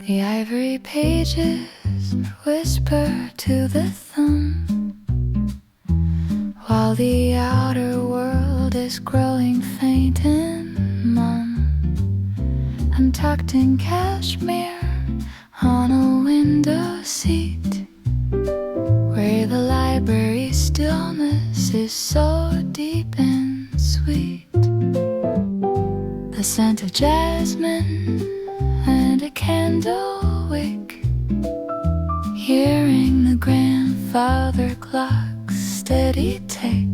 The ivory pages whisper to the thumb, while the outer world is growing faint and mum. I'm tucked in cashmere on a window seat, where the library stillness is so deep and sweet. The scent of jasmine and a candle wick, hearing the grandfather clock's steady tick.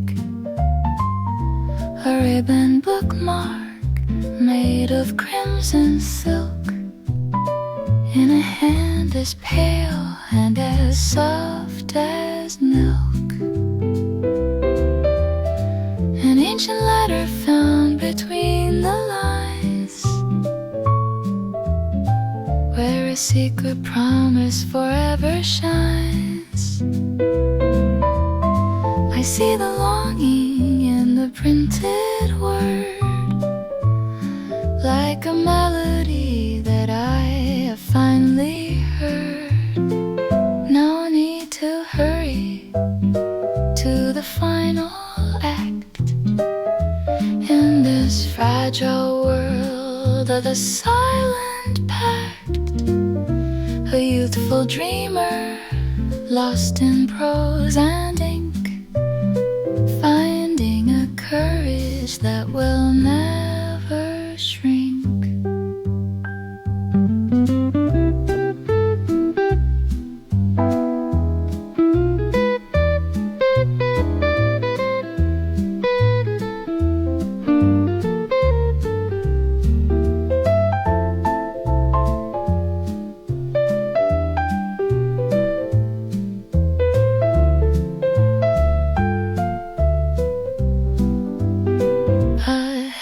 A ribbon bookmark made of crimson silk, in a hand as pale and as soft as milk. An ancient letter found between the lines, where a secret promise forever shines. I see the longing in the printed word, like a melody that I have finally heard. No need to hurry to the final act, in this fragile world of the silent pact. A youthful dreamer lost in prose and ink, finding a courage that will never shrink.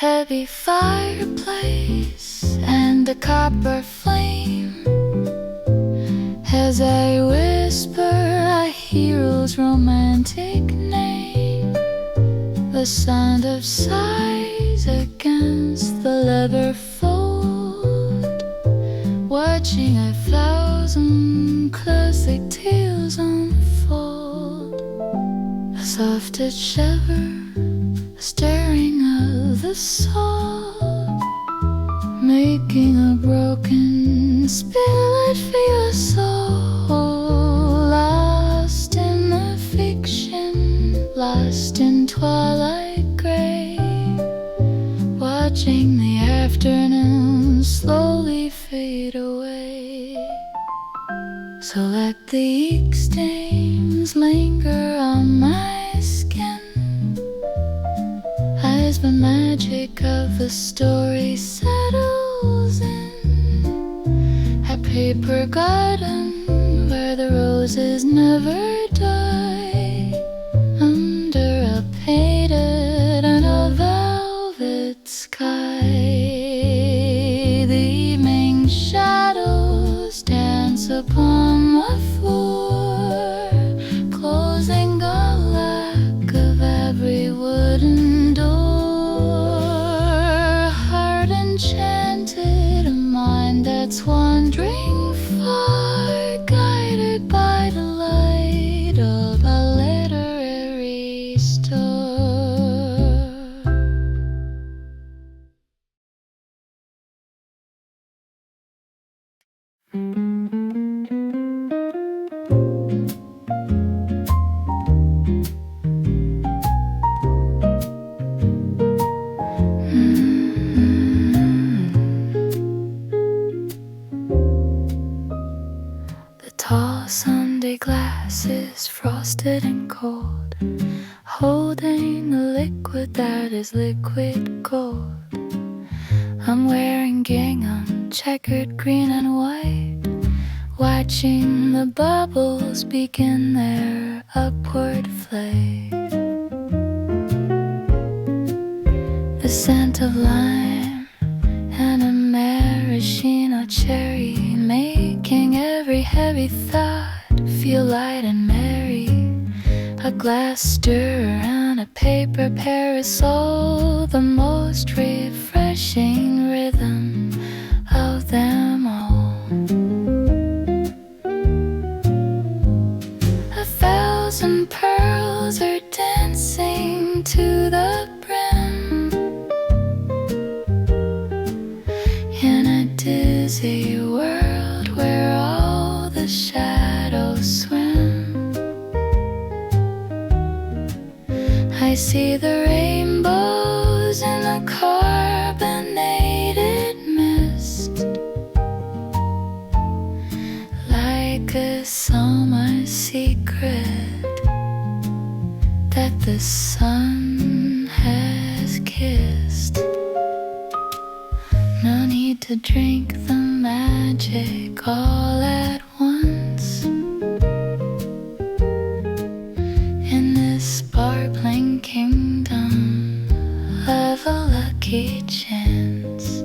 Heavy fireplace and a copper flame, as I whisper a hero's romantic name. The sound of sighs against the leather fold, watching 1,000 classic tales unfold. A softer shiver, stirring of the soul, making a broken spirit for your soul. Lost in the fiction, lost in twilight gray, watching the afternoon slowly fade away. So let the ink stains linger on my skin, as the magic of the story settles in. A paper garden where the roses never die, under a painted and a velvet sky. The evening shadows dance upon the floor, closing the lack of every wooden door. Heart enchanted, a mind that's wandering far, guided by the light of a literary store. Tall Sunday glasses, frosted and cold, holding the liquid that is liquid gold. I'm wearing gingham, checkered green and white, watching the bubbles begin their upward flight. The scent of lime and a maraschino cherry, making every heavy thought feel light and merry. A glass stirrer and a paper parasol, the most refreshing rhythm of them all. see the rainbows in the carbonated mist, like I saw my secret that the sun has kissed. No need to drink the magic all at once. In this sparkling kingdom of a lucky chance,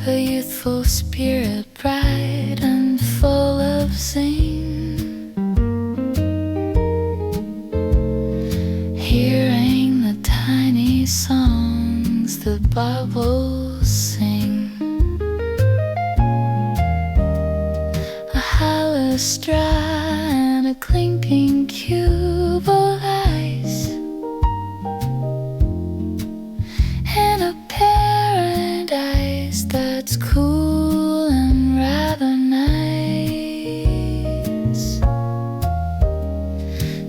a youthful spirit bright and full of zing, hearing the tiny songs the bubbles sing, a hollow straw and a clinking cube of ice, and a paradise that's cool and rather nice.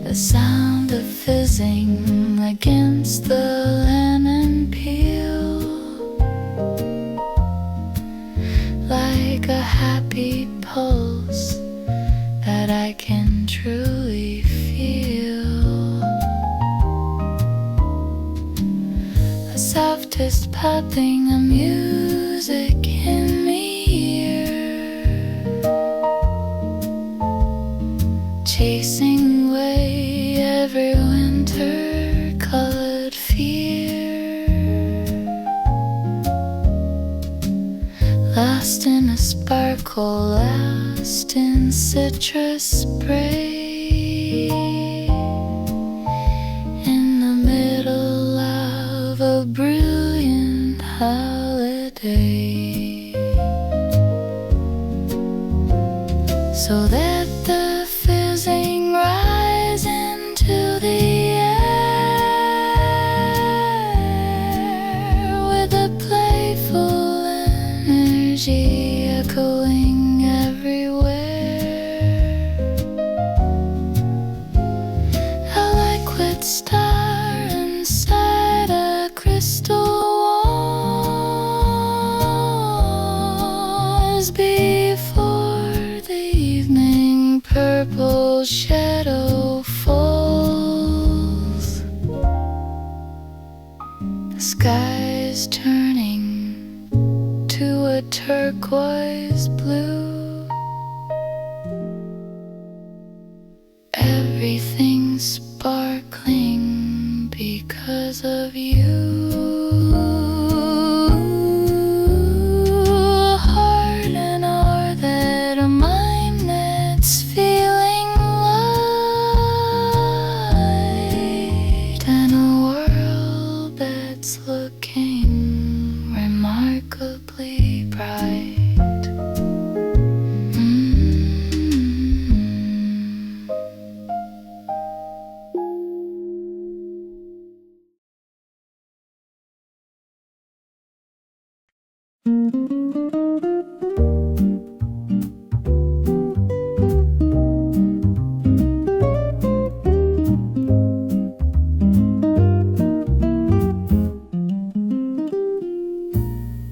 The sound of fizzing against the lemon peel, like a happy pulse that I can truly feel. The softest popping of music in the ear, chasing away every winter-colored fear, lost in a sparkle, lost in citrus spray, in the middle of a brilliant holiday, so that the fizzing rise into the air with a playful energy echoing everywhere. A liquid star inside a crystal vase before the evening purple shadow falls. The sky's turning to a turquoise blue, everything's sparkling because of you. A heart and hour that a mind that's feeling light, and a world that's looking remarkably bright.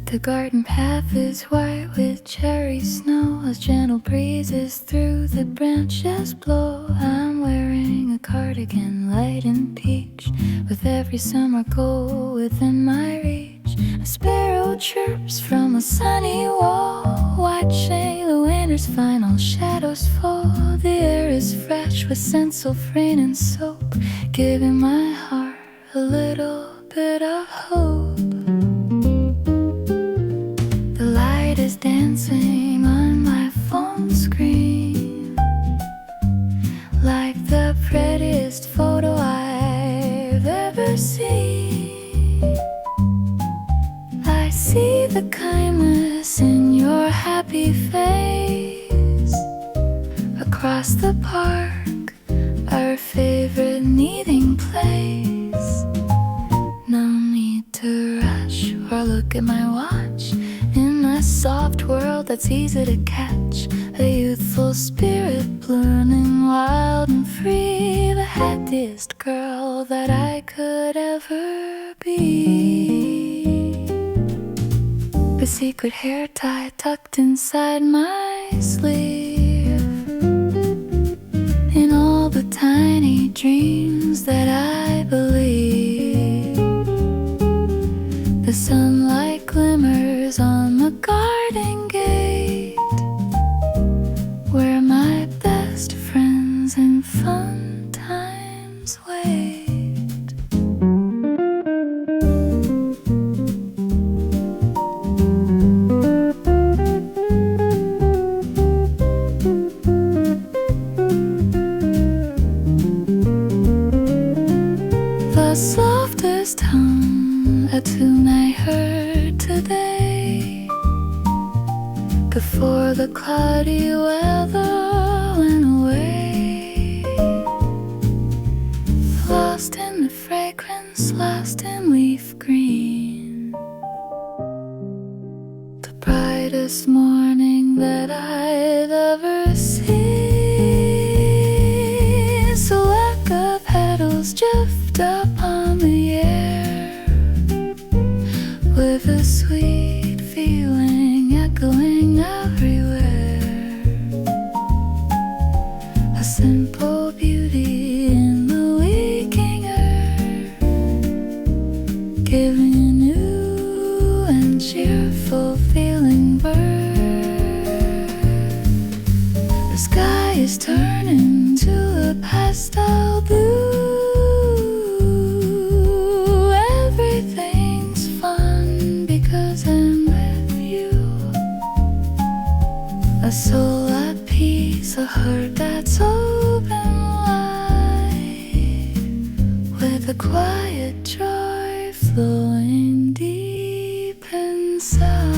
The garden path is white with cherry snow as gentle breezes through the branches blow. I'm wearing a cardigan light and peach, with every summer goal within my reach. A sparrow chirps from a sunny wall, watching the winter's final shadows fall. The air is fresh with scents of rain and soap, giving my heart a little bit of hope. The light is dancing on my phone screen, like the prettiest photo I've ever seen. I see the kindness in your happy face. Across the park, our favorite meeting place. No need to rush or look at my watch. In a soft world that's easy to catch, a youthful spirit blooming wild and free, the happiest girl that I could ever be. A secret hair tie tucked inside my sleeve, in all the tiny dreams that I believe. The sunlight glimmers on the garden gate, where my best friends and fun times wait. The softest hum, a tune I heard today, before the cloudy weather went away. Lost in the fragrance, lost in leaf green, the brightest morning that I'd ever seen. So like a petals drift upon the air, with a sweet feeling echoing everywhere. A simple beauty in the waking air, giving a new and cheerful feeling birth. The sky is turning to a pastel blue. Everything's fun because I'm with you. A soul at peace, a heart that's open wide, with a quiet joy flowing deep inside.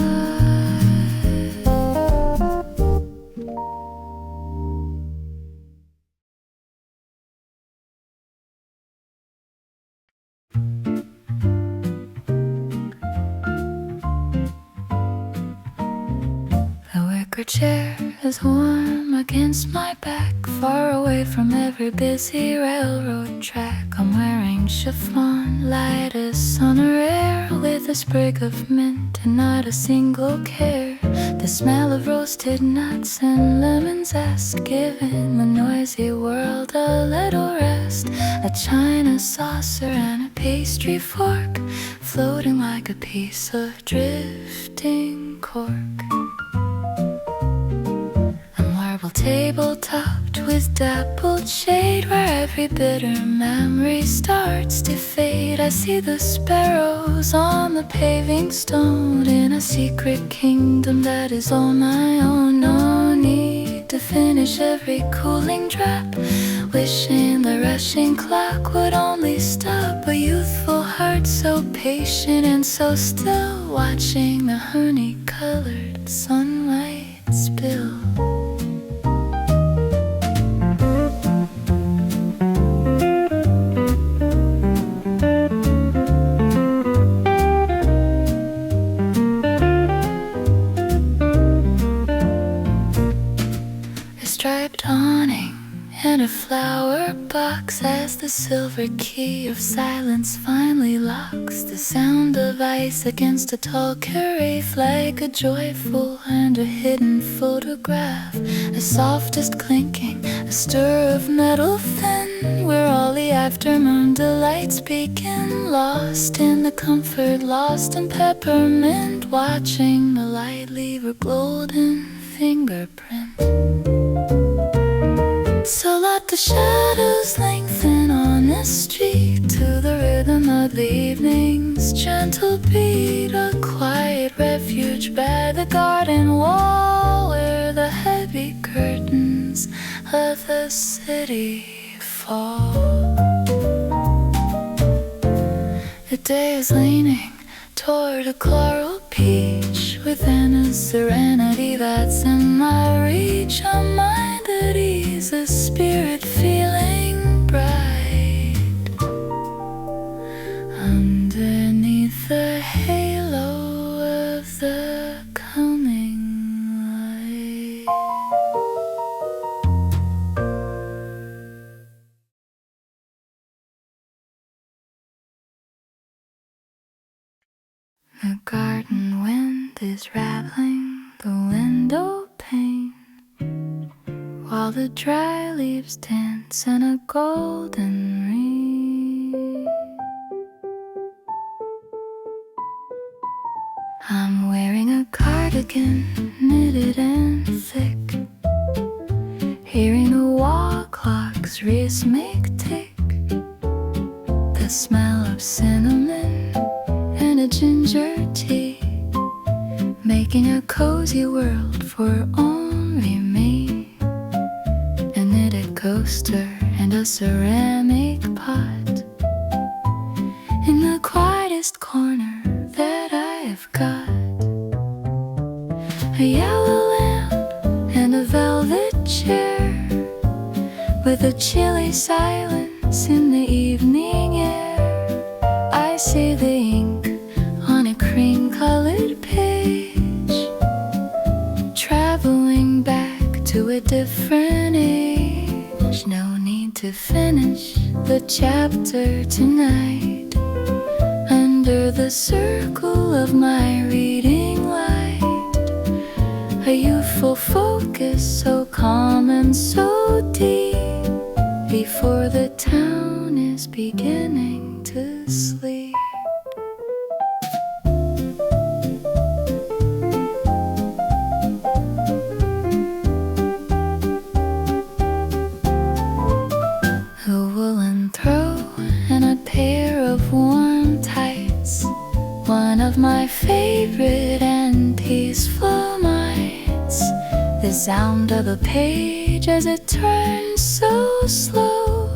The wicker chair is warm against my back, far away from every busy railroad track. I'm wearing chiffon, light as sun or air, with a sprig of mint and not a single care. The smell of roasted nuts and lemon zest, giving the noisy world a little rest. A china saucer and a pastry fork, floating like a piece of drifting cork. Table topped with dappled shade, where every bitter memory starts to fade. I see the sparrows on the paving stone, in a secret kingdom that is all my own. No need to finish every cooling drop, wishing the rushing clock would only stop. A youthful heart so patient and so still, watching the honey-colored sunlight spill. Striped awning and a flower box, as the silver key of silence finally locks. The sound of ice against a tall carafe, like a joyful and a hidden photograph. The softest clinking, a stir of metal thin, where all the afternoon delights begin. Lost in the comfort, lost in peppermint, watching the light leave her golden fingerprint. So let the shadows lengthen on the street, to the rhythm of the evening's gentle beat. A quiet refuge by the garden wall, where the heavy curtains of the city fall. The day is leaning toward a coral peach, within a serenity that's in my reach. A mind at ease, a spirit feeling bright, underneath the halo of the coming light. is rattling the window pane, while the dry leaves dance in a golden ring. I'm wearing a cardigan, knitted and thick, hearing the wall clock's rhythmic tick, the smell of cinnamon and a ginger tea, making a cozy world for only me. A knitted coaster and a ceramic pot in the quietest corner that I've got. A yellow lamp and a velvet chair, with a chilly silence in the evening air. I see the ink on a cream-colored page, traveling back to a different age. No need to finish the chapter tonight, under the circle of my reading light. A youthful focus so calm and so deep, before the town is beginning to sleep. A woolen throw and a pair of warm tights, one of my favorite and peaceful nights. The sound of a page as it turns so slow,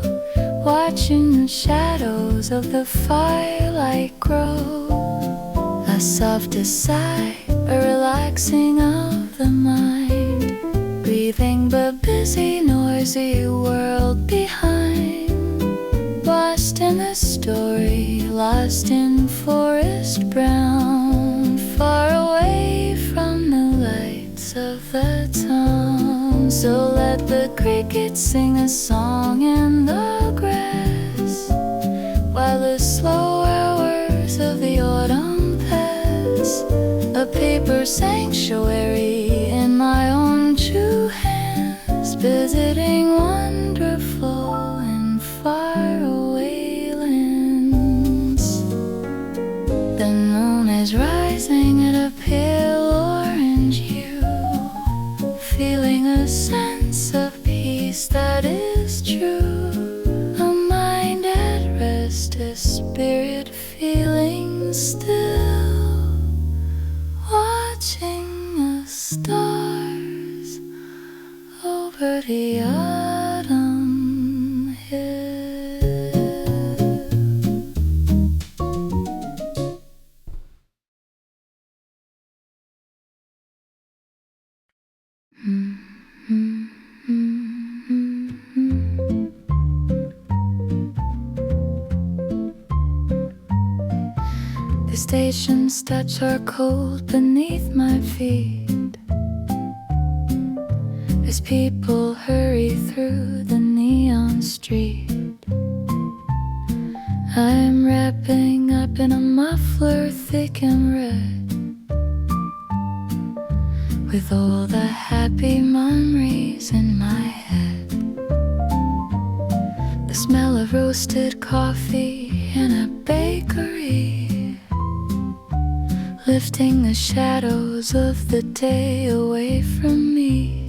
watching the shadows of the firelight grow. A soft sigh, a relaxing of the mind, breathing the busy, noisy world behind. Lost in the story, lost in forest brown, far away from the lights of the town. So let the crickets sing a song in the grass, while the slow hours of the autumn pass. A paper sanctuary in my own two hands, visiting wonderful and far away lands. The moon is rising at a pale orange hue, feeling a sense of peace that is true. A mind at rest, a spirit feeling still, watching the stars over the autumn hill. The station steps are cold beneath my feet, as people hurry through the neon street. I'm wrapping up in a muffler thick and red, with all the happy memories in my head. The smell of roasted coffee in a bakery, lifting the shadows of the day away from me.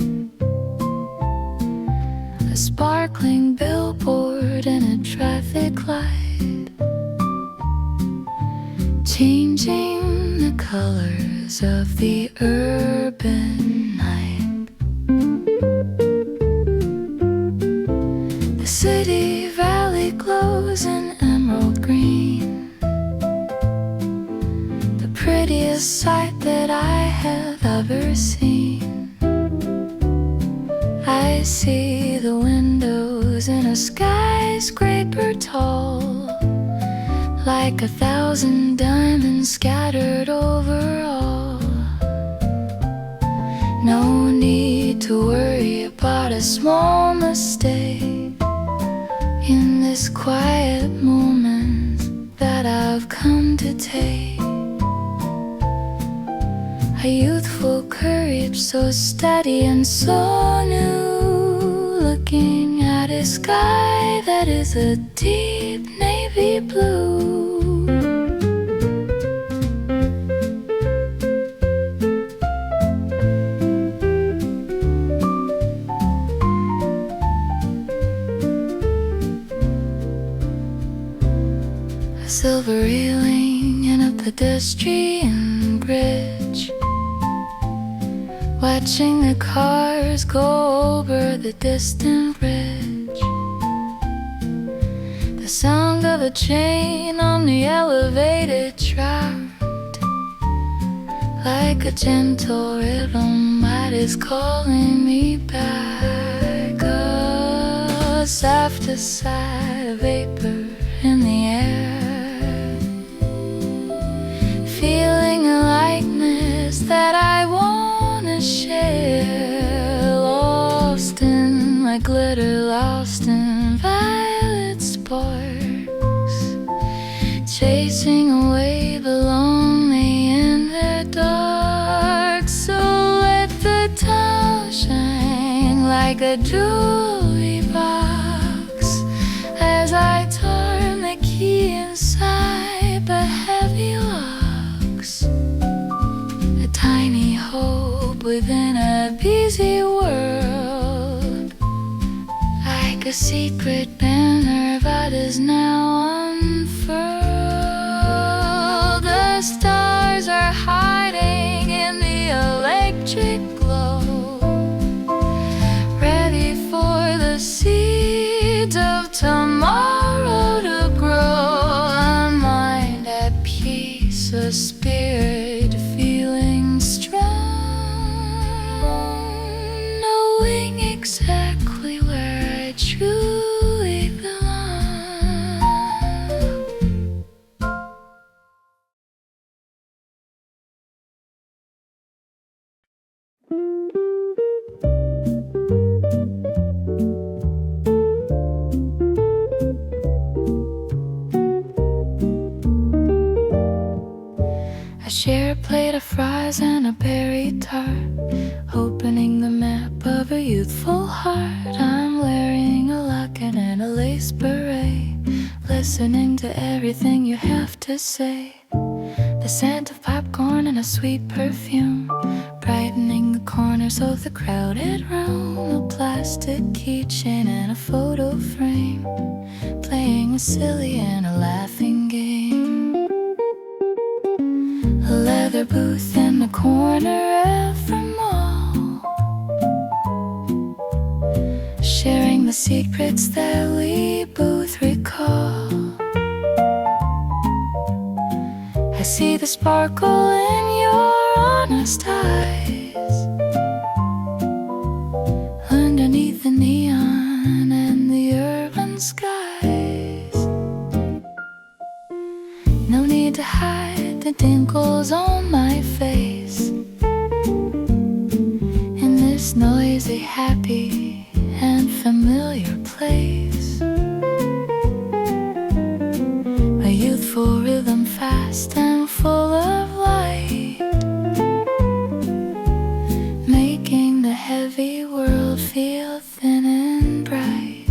A sparkling billboard and a traffic light, changing the colors of the urban night. The city valley glows in emerald green, the prettiest sight that I have ever seen. I see the windows in a skyscraper tall, like 1,000 diamonds scattered over all. No need to worry about a small mistake in this quiet moment that I've come to take. A youthful courage so steady and so new, looking at a sky that is a deep navy blue. A silver railing in a pedestrian bridge, watching the cars go over the distant bridge. The sound of a chain on the elevated track, like a gentle rhythm that is calling me back. A soft sigh of vapor in the air, feeling a likeness that I wanna share. Lost in my glitter, lost in violet sparks, chasing away the lonely in the dark. So let the town shine like a jewelry box as I turn the key inside the heavy locks. A tiny hope within a busy world, like a secret banner that is now unfurled. The stars are hiding in the electric glow, ready for the seeds of tomorrow to grow. A mind at peace, a spirit feeling strong, knowing exactly where I truly belong. I share a plate of fries and a berry tart, opening the map of a youthful heart. I'm wearing a locket and a lace beret, listening to everything you have to say. The scent of popcorn and a sweet perfume, brightening the corners of the crowded room. A plastic keychain and a photo frame, playing a silly and a laughing game. A leather booth in the corner of the mall, sharing the secrets that we both recall. I see the sparkle in your honest eyes, underneath the neon and the urban skies. No need to hide the dimples on my face in this noisy, happy and familiar place. A youthful rhythm, fast and full of light, making the heavy world feel thin and bright.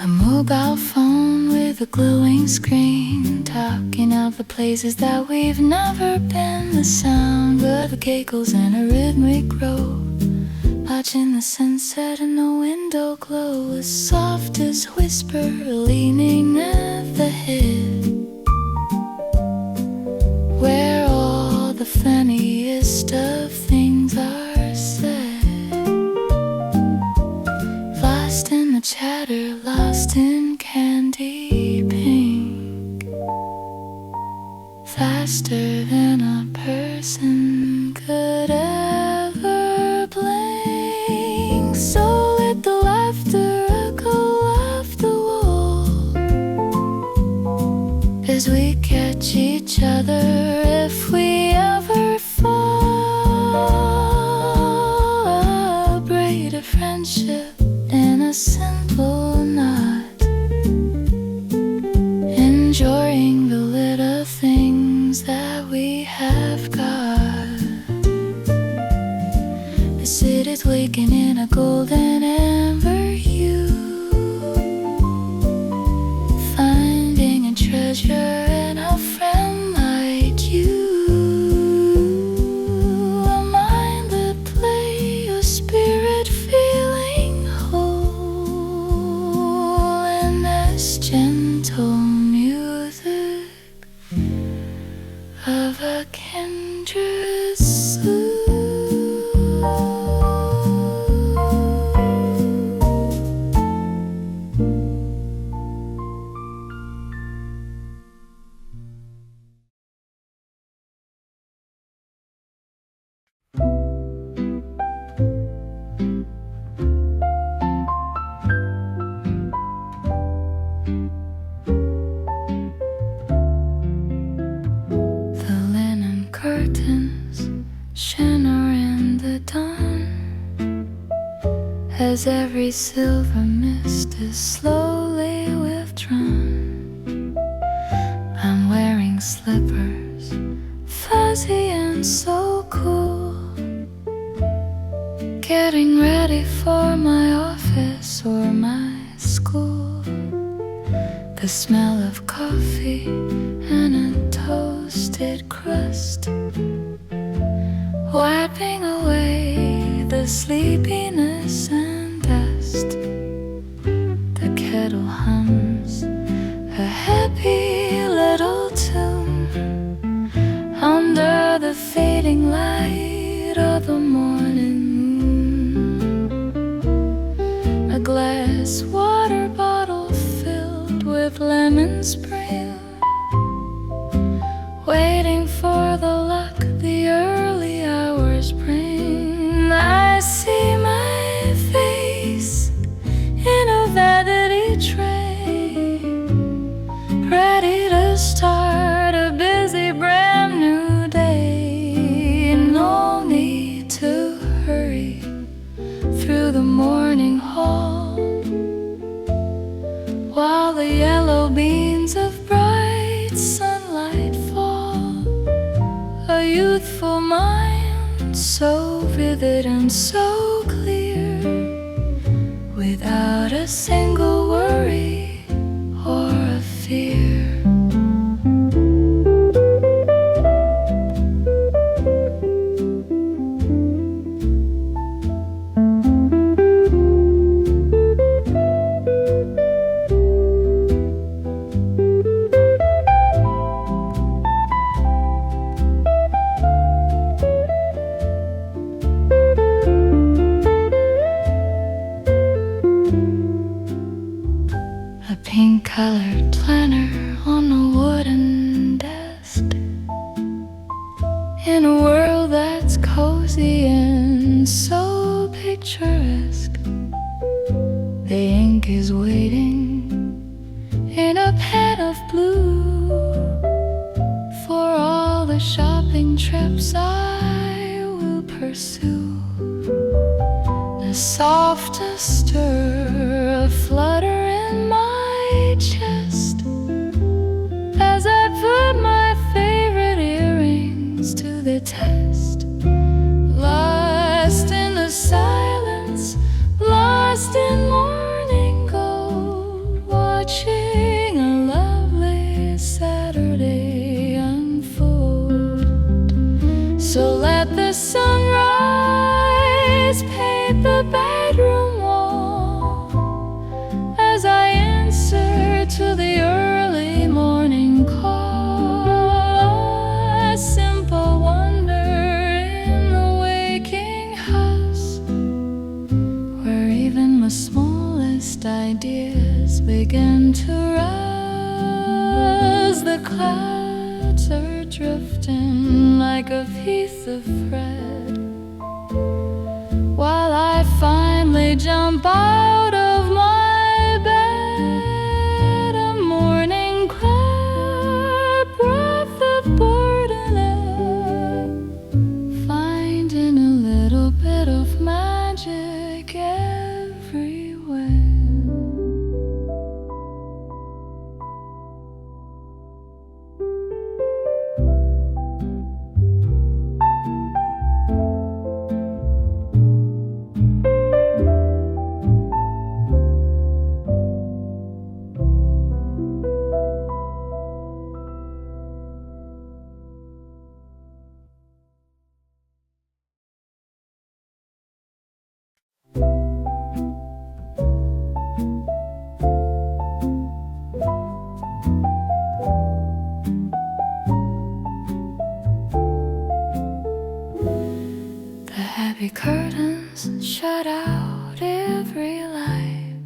Mobile phone with a glowing screen, talking of the places that we've never been. The sound of the giggles in a rhythmic row, watching the sunset in the window glow. A softest whisper leaning at the head, where all the funniest of things are said. Lost in the chatter, lost in candy pink, faster than a person could ever blink. So let the laughter echo off the wall as we catch each other if we ever fall. starts waking in a golden amber hue, finding a treasure in a friend like you. A mind that play, a spirit feeling whole in this gentle music of a kindred soul. As every silver mist is slowly withdrawn, I'm wearing slippers, fuzzy and so cool, getting ready for my office or my school. The smell of coffee and a toasted crust, wiping away the sleepiness and dust. The kettle hums a happy little tune under the fading light of the morning moon. A glass water bottle filled with lemon spring, waiting for the luck the early hours bring. I see my face in a vanity tray, ready to start a busy brand new day. No need to hurry through the morning hall, while the yellow beams of bright sunlight fall. A youthful mind, so vivid and so clear, without a single worry or a fear. Pink-colored planner on a wooden desk, in a world that's cozy and so picturesque. The ink is waiting in a pen of blue for all the shopping trips I will pursue. The softest stir, a flutter in my chest as I put my favorite earrings to the test. Lost in the silence, lost in morning gold, watching a lovely Saturday unfold. So let the sunrise paint the bedroom wall as I answer to the early morning call. A simple wonder in the waking house, where even the smallest ideas begin to rise. The clouds are drifting like a piece of thread, while I finally jump out of my bed. A morning cloud, breath of burden air, finding a little bit of magic everywhere. Heavy curtains shut out every light,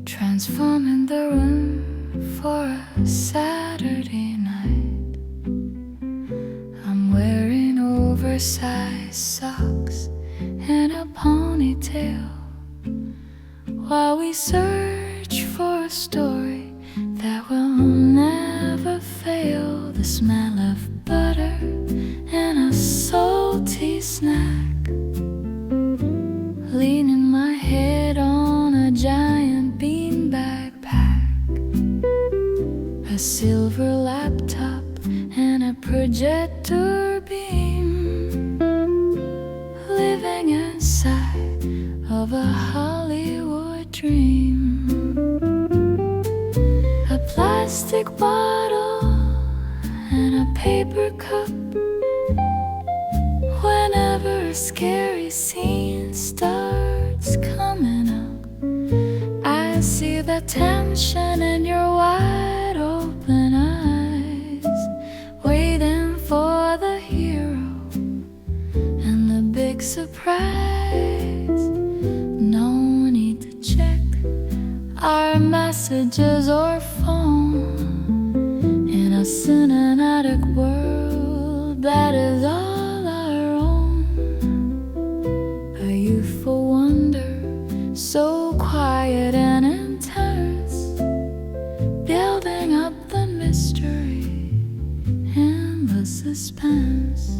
transforming the room for a Saturday night. I'm wearing oversized socks and a ponytail while we search for a story that will never fail. The smell of butter and a salty snack, leaning my head on a giant beanbag pack, a silver laptop and a projector beam, living inside of a Hollywood dream. A plastic bottle and a paper cup. Whenever a scary scene starts coming up, I see the tension in your wide open eyes, waiting for the hero and the big surprise. No need to check our messages or phone in a cinematic world that is all our own. A youthful wonder, so quiet and intense, building up the mystery and the suspense.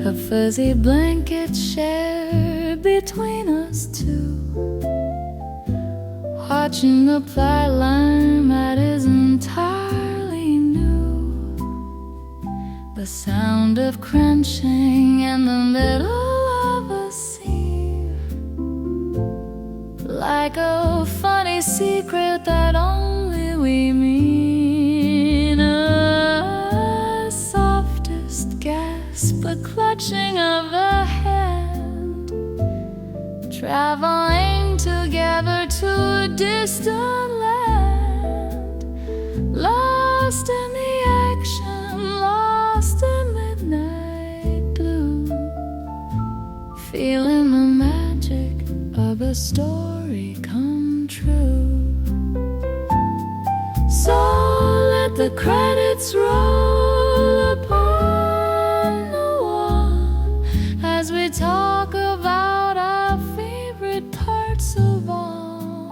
A fuzzy blanket shared between us two, watching the ply line that is entirely new. The sound of crunching in the middle of a scene, like a funny secret that only we mean. A softest gasp, a clutching of a hand, traveling together to a distant land, lost in the action, lost in midnight blue, feeling the magic of a story come true. So let the credits roll upon the wall as we talk about our favorite parts of all.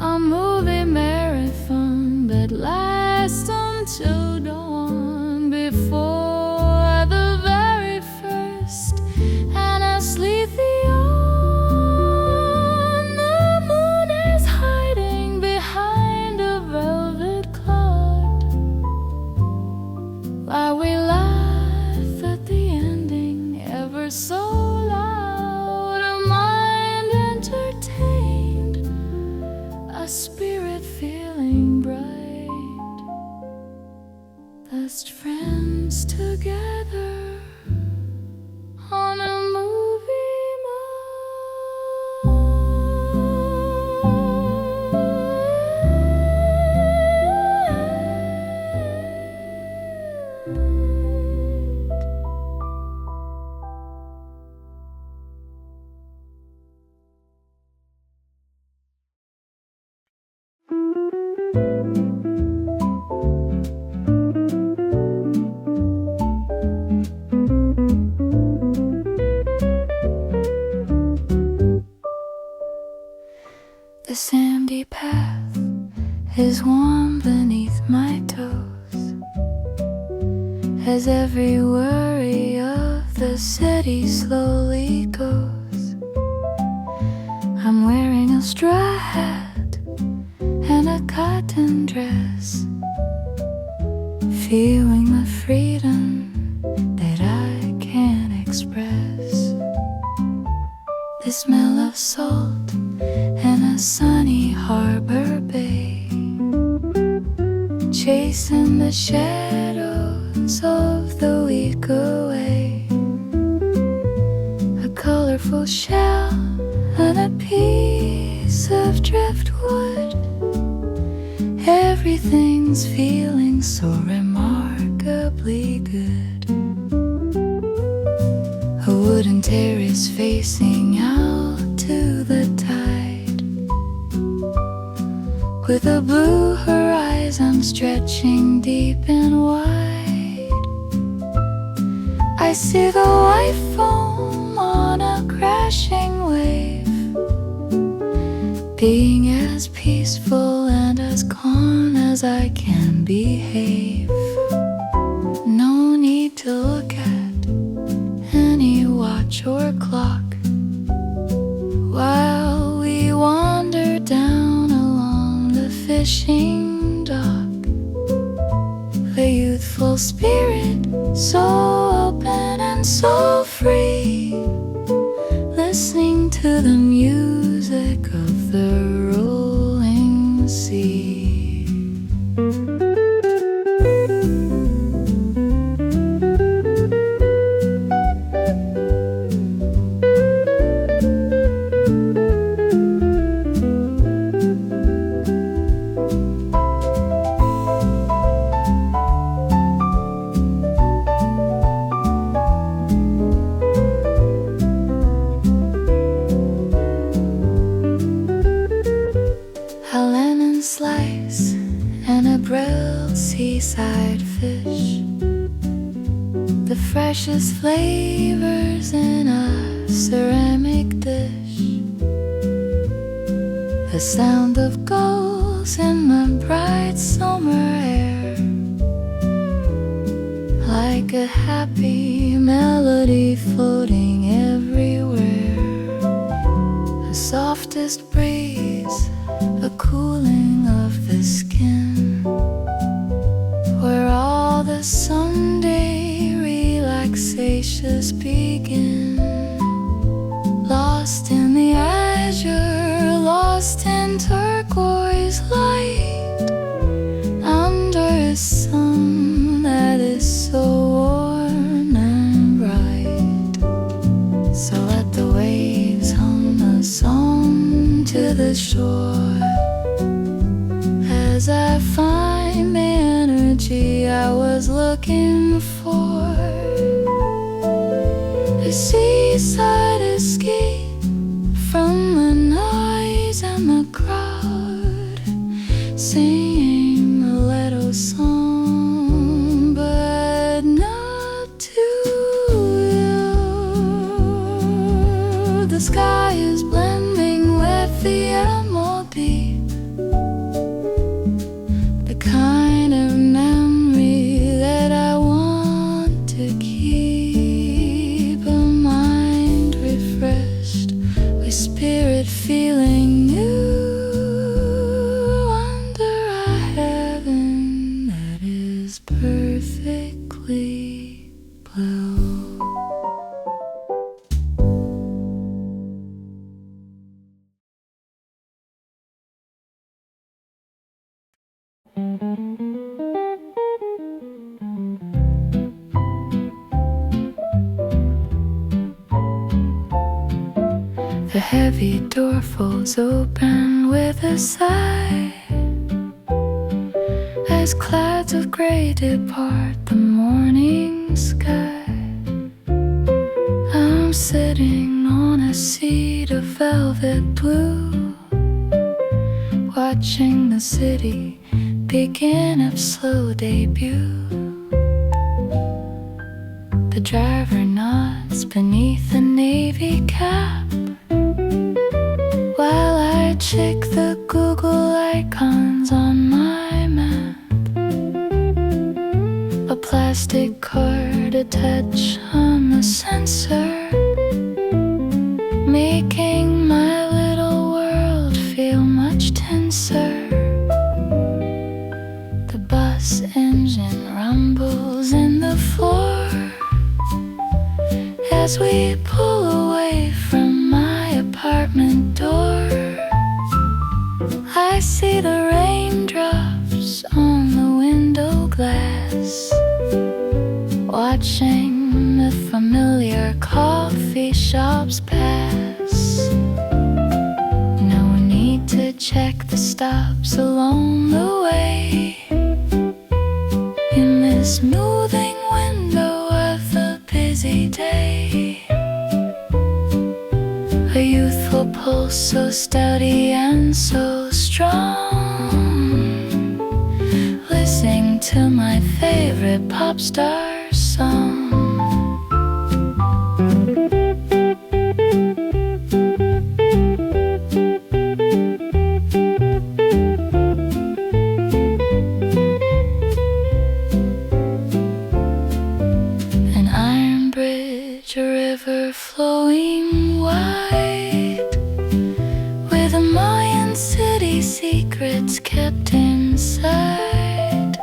A movie marathon that lasts until dawn, before the very first and a sleepy yawn. The moon is hiding behind a velvet cloud, while we laugh at the ending ever so loud. A mind entertained, a spirit feeling bright, best friends together on a movie The sandy path is warm beneath my toes, as every worry of the city slowly goes. I'm wearing a straw hat and a cotton dress, feeling the freedom that I can't express. The smell of salt and a sunny harbor bay, chasing the shadows of the week away. colorful shell and a piece of driftwood. Everything's feeling so remarkably good. A wooden terrace facing out to the tide, with a blue horizon stretching deep and wide. I see the white foam on a crashing wave, being as peaceful and as calm as I can behave. No need to look at any watch or clock while we wander down along the fishing dock. The youthful spirit, so open and so free, listening to the music of the rolling sea. Slice and a grilled seaside fish, the freshest flavors in a ceramic dish. The sound of gulls in the bright summer air, like a happy melody floating everywhere. The softest breeze, a cooling of the skin, where all the Sunday relaxations begin. Lost in the azure, lost in turquoise light, under a sun that is so warm and bright. So let the waves hum a song to the shore, as I find the energy I was looking for. The seaside escape from the noise and the crowd, singing a little song, but not to you. The sky is blending with the emerald deep, kind of memory that I want to keep. A mind refreshed, with spirit feeling new, under a heaven that is perfectly blue. The heavy door folds open with a sigh, as clouds of gray depart the morning sky. I'm sitting on a seat of velvet blue, watching the city begin its slow debut. The driver nods beneath a navy cap, while I check the Google icons on my map. A plastic card, a touch on the sensor, making my little world feel much tenser. The bus engine rumbles in the floor as we pull away from my apartment door. I see the raindrops on the window glass, watching the familiar coffee coffee shops pass. No need to check the stops along the way. In this moving window of a busy day, a youthful pulse so steady and so strong, listening to my favorite pop star song. An iron bridge, a river flowing wide, with a million city secrets kept inside.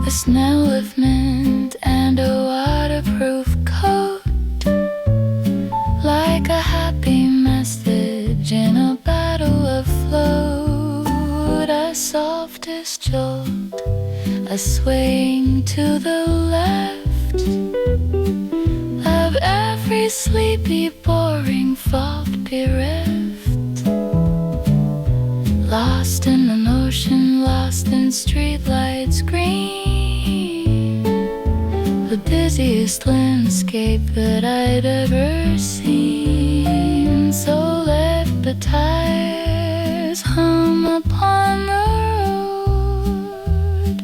The smell of mint and a waterproof coat, like a happy message in a bottle afloat. A softest jolt, a swaying to the left of every sleepy, boring fault bereft. Lost in an ocean, lost in streetlights green, the busiest landscape that I'd ever seen. So let the tires hum upon the road,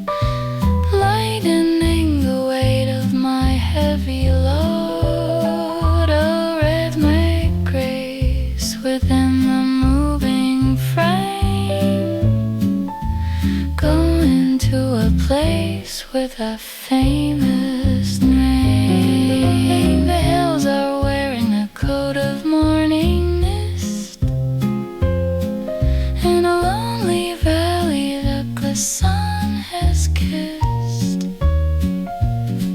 lightening the weight of my heavy load. A rhythmic grace within the moving frame, going to a place with a famous name. The hills are wearing a coat of morning mist, in a lonely valley that the sun has kissed.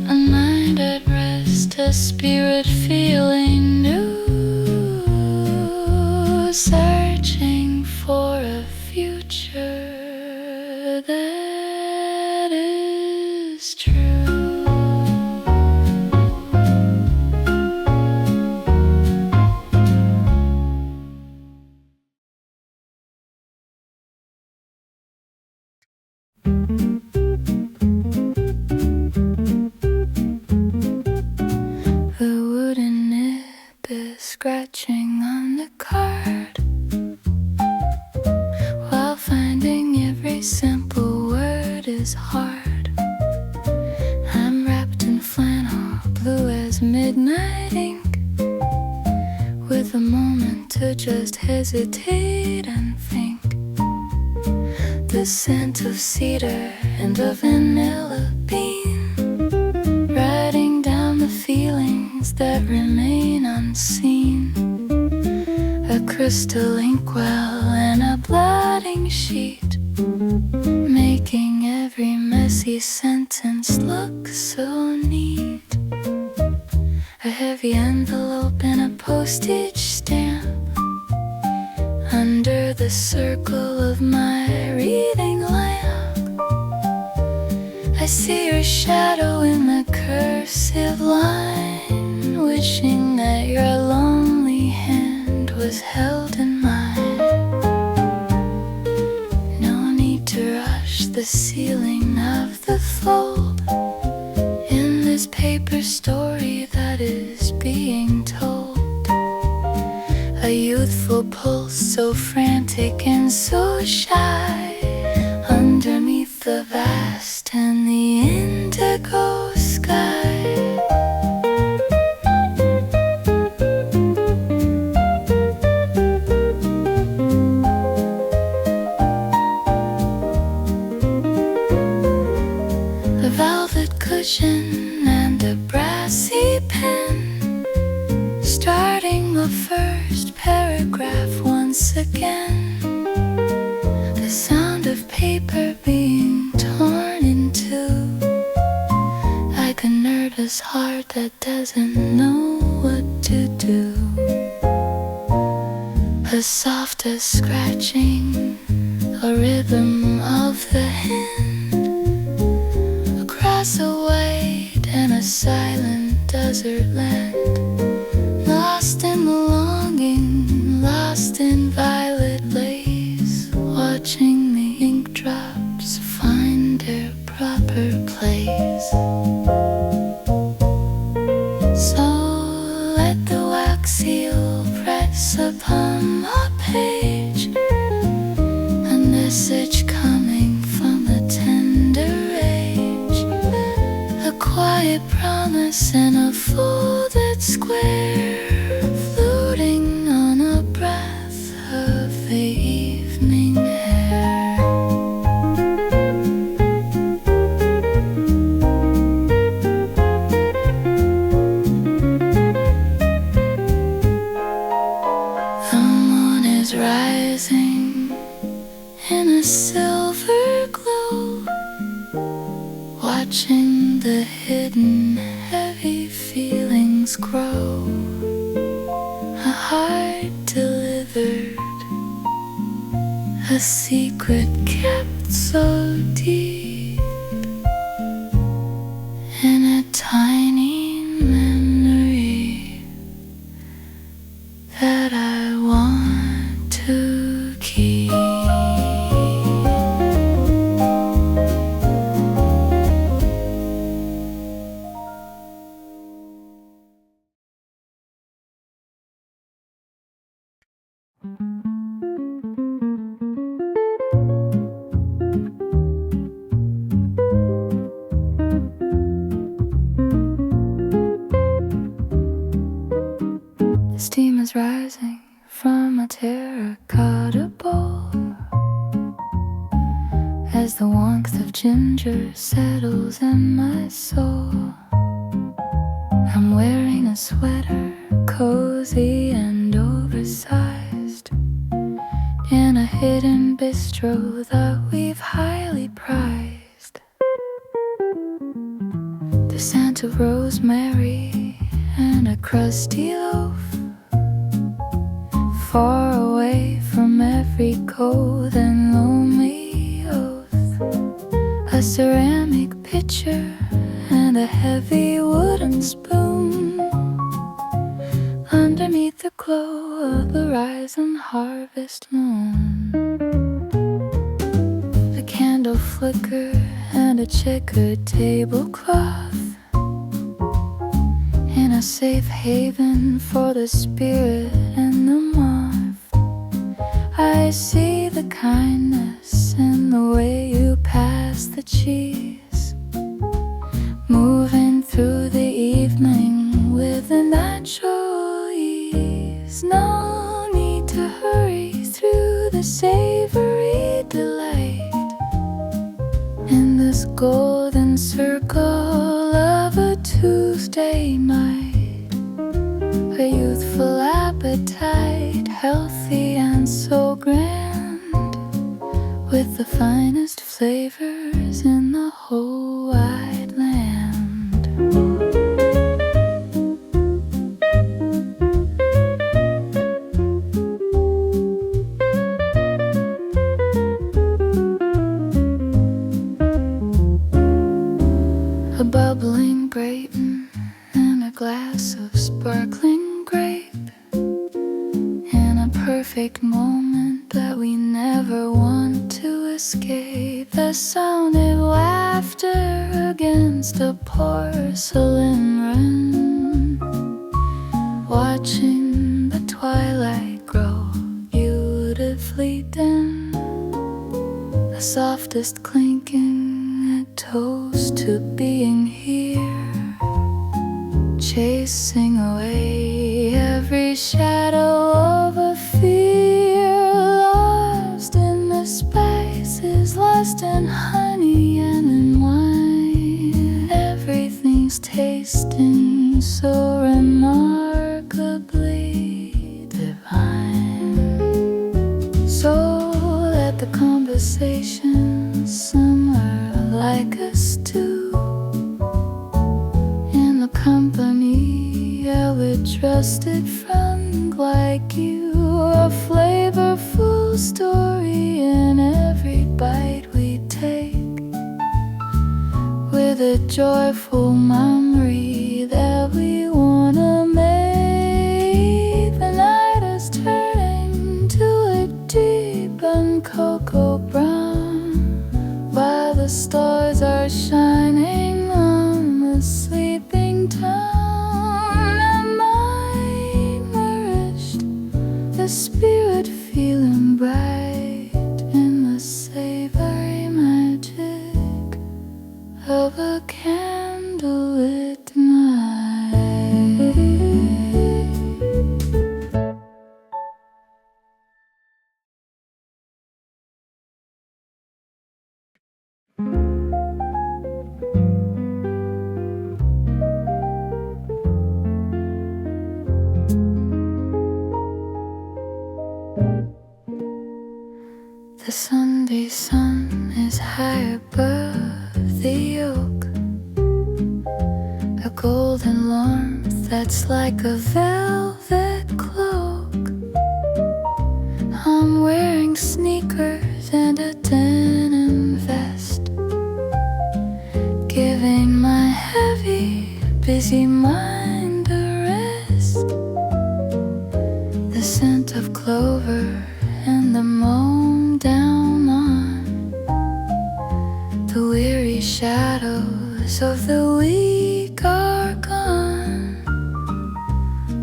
A mind at rest, a spirit feeling new, searching for a future that is true. The wooden nib is scratching on the card, while finding every simple word is hard. I'm wrapped in flannel, blue as midnight ink, with a moment to just hesitate and think. The scent of cedar and a vanilla bean, writing down the feelings that remain unseen. A crystal inkwell and a blotting sheet, making every messy sentence look so neat. A heavy envelope and a postage stamp, under the circle of my reading lamp. I see your shadow in the cursive line, wishing that your lonely hand was held in mine. No need to rush the sealing of the fold, in this paper story that is being told. A youthful pulse so frantic and so shy, underneath the vast and the indigo sky. A velvet cushion and a brassy pen, starting the first paragraph once again. The sound of paper being torn in two, like a nervous heart that doesn't know what to do. A softest scratching, a rhythm of the hand, across a white and a silent desert land. square, floating on a breath of the evening air. The moon is rising in a silver glow, watching the hidden heavy feelings grow. A heart delivered, a secret kept so deep in a tiny memory that I want to keep. Steam is rising from a terracotta bowl as the warmth of ginger settles in my soul. I'm wearing a sweater, cozy and oversized, in a hidden bistro that we've highly prized. The scent of rosemary and a crusty loaf, far away from every cold and lonely oath. A ceramic pitcher and a heavy wooden spoon, underneath the glow of the rising harvest moon. The candle flicker and a checkered tablecloth, in a safe haven for the spirit and the moth. I see the kindness in the way you pass the cheese, moving through the evening with a natural ease. No need to hurry through the savory delight in this golden circle of a Tuesday night. A youthful appetite, healthy and so grand, with the finest flavors in the whole wide land. A bubbling Brayton and a glass of sparkling grape, in a perfect moment that we never want to escape. The sound of laughter against a porcelain run, watching the twilight grow beautifully dim. The softest clinking, a toast to being here, chasing away every shadow of a fear. Lost in the spices, lost in honey and in wine. Everything's tasting so remarkably divine. So let the conversation simmer like a stew, in the company of a trusted friend like you. A flavorful story in every bite we take, with a joyful memory that we wanna make. The night is turning to a deep and cocoa brown, while the stars are shining on the sleeping town. Am I nourished, the spirit feeling bright in the savory magic of a candlelit Sunday sun is high above the oak, a golden warmth that's like a velvet cloak. I'm wearing sneakers and a denim vest, giving my heavy, busy mind a rest. The scent of clover and the mown down lawn, the weary shadows of the week are gone.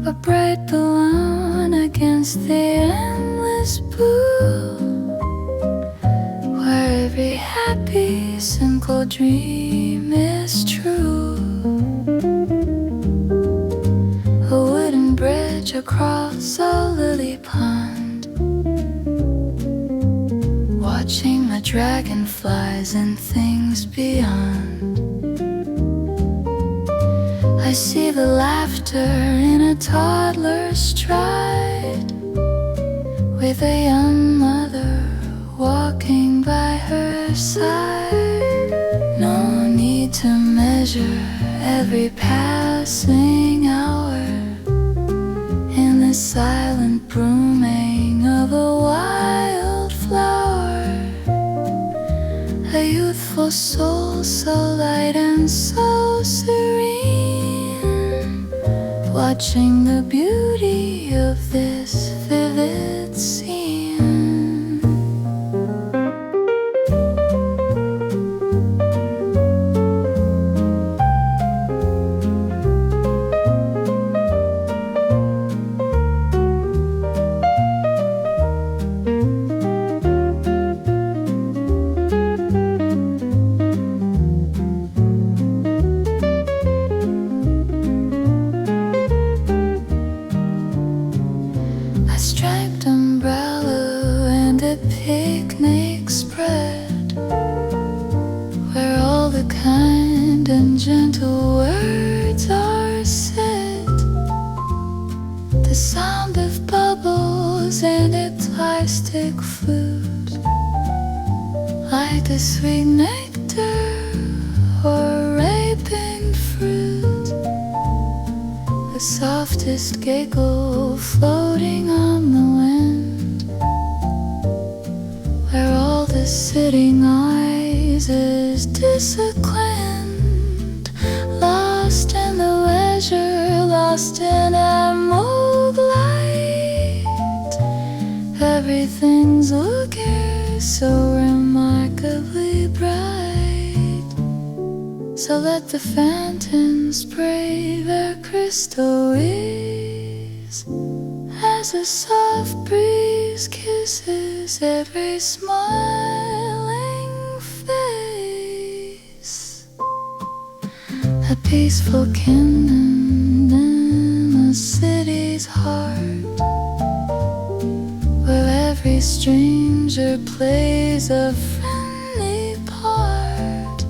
A bright balloon against the endless blue, where every happy simple dream is true. A wooden bridge across a lily pond, watching the dragonflies and things beyond. I see the laughter in a toddler's stride, with a young mother walking by her side. No need to measure every passing hour in the silent blooming of a wildflower. A youthful soul so light and so serene, watching the beauty of this vivid scene. Striped umbrella and a picnic spread, where all the kind and gentle words are said. The sound of bubbles and a plastic flute, like the sweet nectar or ripened fruit. The softest giggle floating on the wind, where all the sitting eyes is disciplined, lost in the leisure, lost in emerald light. Everything's looking so remarkably bright. So let the fountains spray their crystal ease, as a soft breeze kisses every smiling face. A peaceful kingdom in the city's heart, where every stranger plays a friendly part.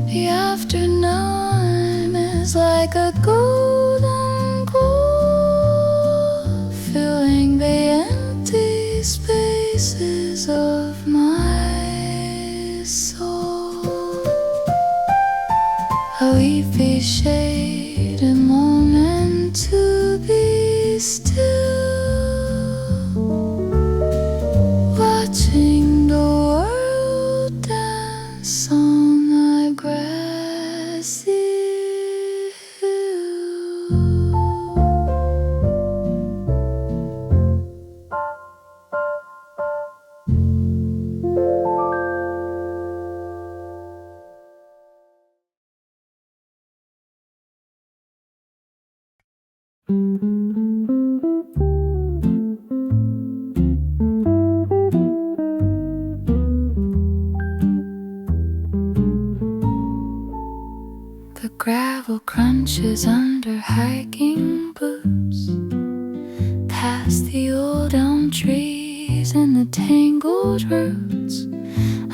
The afternoon is like a golden glow, filling the empty spaces of my soul. A leafy shade, a moment to be still, watching the world dance on the grassy hill. The gravel crunches under hiking boots, past the old elm trees and the tangled roots.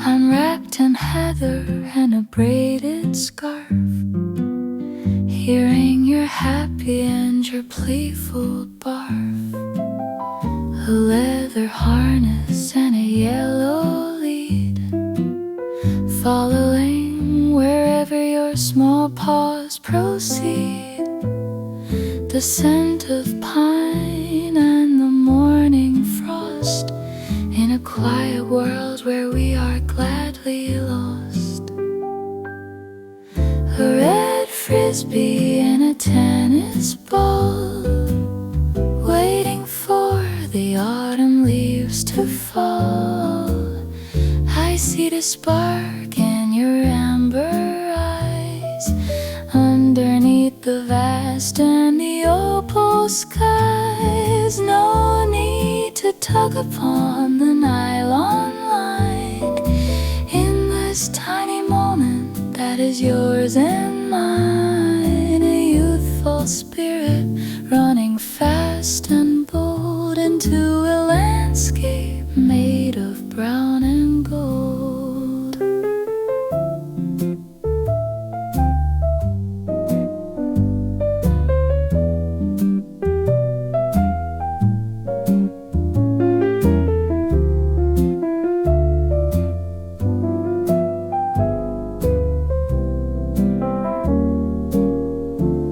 I'm wrapped in heather and a braided scarf, hearing your happy and your playful barf. A leather harness and yellow lead, following wherever your small paws proceed. The scent of pine and the morning frost, in a quiet world where we are gladly lost. A red frisbee in a tennis ball, waiting for the autumn leaves to fall. I see the spark in your amber eyes, underneath the vast and the opal skies. No need to tug upon the nylon line, in this tiny moment that is yours and mine. A youthful spirit running fast and bold into a landscape made of brown and gold.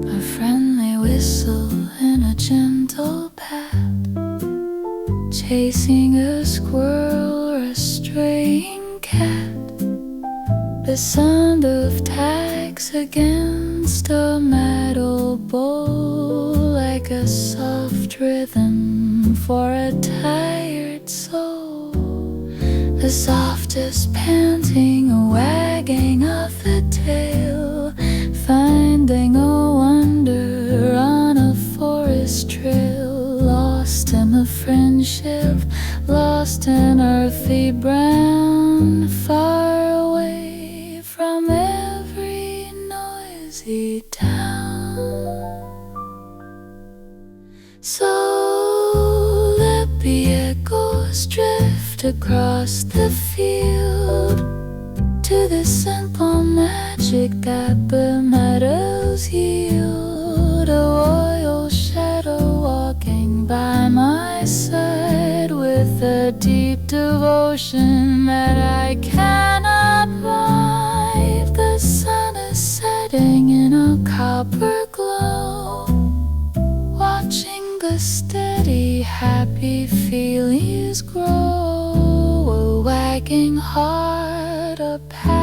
A friendly whistle and a gentle pat, chasing a squirrel or a straying cat. The sound of tacks against a metal bowl, like a soft rhythm for a tired soul. The softest panting, a wagging of the tail, finding a wonder on a forest trail. Lost in the friendship, lost in earthy brown, far away from every noisy town. So let the echoes drift across the field to the simple magic that the meadows yield. A royal shadow walking by my side, with a deep devotion that I cannot buy. The sun is setting in a copper glow, watching the steady happy feelings grow. A wagging heart, a path